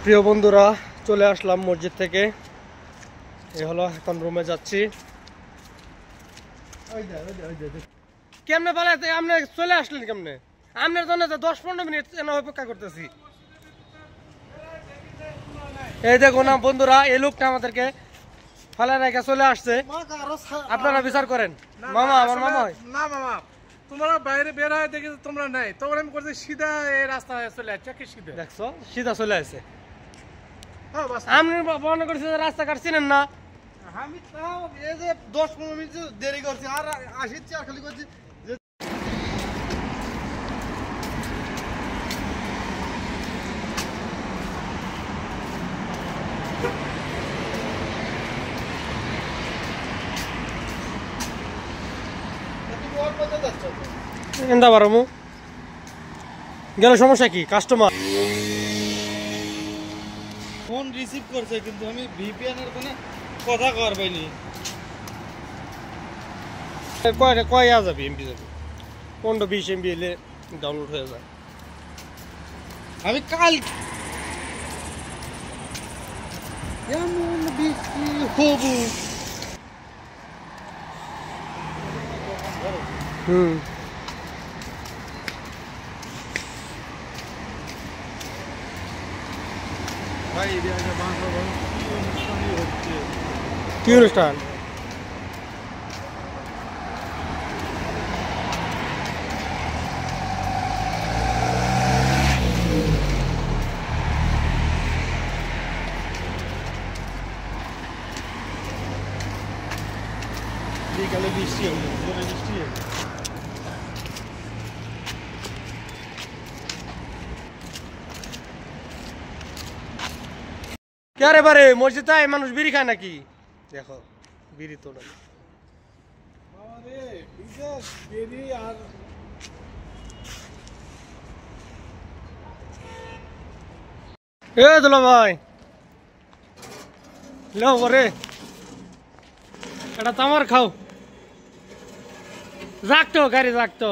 প্রিয় বন্ধুরা, চলে আসলাম মসজিদ থেকে। এই হলো, এখন রুমে যাচ্ছি। কেমনে পালাতে আপনি চলে আসলেন কেমনে? আপনার জন্য 10-15 মিনিট অপেক্ষা করতেছি। এই দেখো না বন্ধুরা, এই লোকটা আমাদেরকে ফালায় রেখে চলে আসছে। আপনারা বিচার করেন। মামা, আমার মামা হয় না। মামা তোমরা বাইরে বের হয় দেখি তোমরা নাই, তখন আমি করছি সিধা এই রাস্তা চলে আসছে। কি সিধা দেখছো? সিধা চলে আসছে। আপনি মনে করছি রাস্তাঘাট চিনেন না। আমি তাও এই যে 10-15 মিনিট দেরি করছি, আর আসিচ্ছি আর খালি করছি। এন্দা বারমু গেল, সমস্যা কি? কাস্টমার ফোন রিসিভ করছে কিন্তু আমি ভিপিএন এর কোনো কথা কর পাইনি। কয় যাবে এমবি যাবে 15-20 এমবি এলে ডাউনলোড হয়ে যায়। আমি কাল এমন বৃষ্টি হবু। ভাই কি অনুষ্ঠান? বিকালে বৃষ্টি হলো, জোরে বৃষ্টি হলো। কে রে বারে, মসজিদে মানুষ বিড়ি খায় নাকি? দেখো বিড়ি তো না। আরে বিশেষ দেরি আর এ দুলা ভাই, লো বরে এটা তামার খাও। রাখতো গাড়ি রাখতো।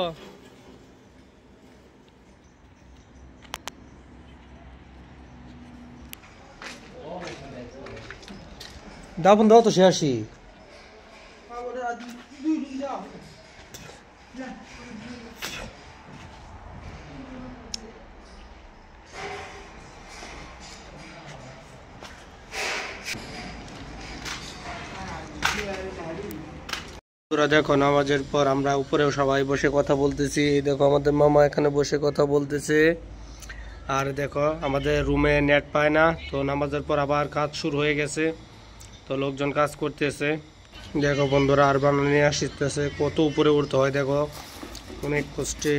দাবন দাও তো সে আসি। দেখো, নামাজের পর আমরা উপরেও সবাই বসে কথা বলতেছি। দেখো আমাদের মামা এখানে বসে কথা বলতেছে। আর দেখো আমাদের রুমে নেট পায় না, তো নামাজের পর আবার কাজ শুরু হয়ে গেছে, তো লোকজন কাজ করতেছে। দেখো বন্ধুরা, আর বানানো নিয়ে আসতেছে, কত উপরে উঠতে হয় দেখো, অনেক কষ্টে।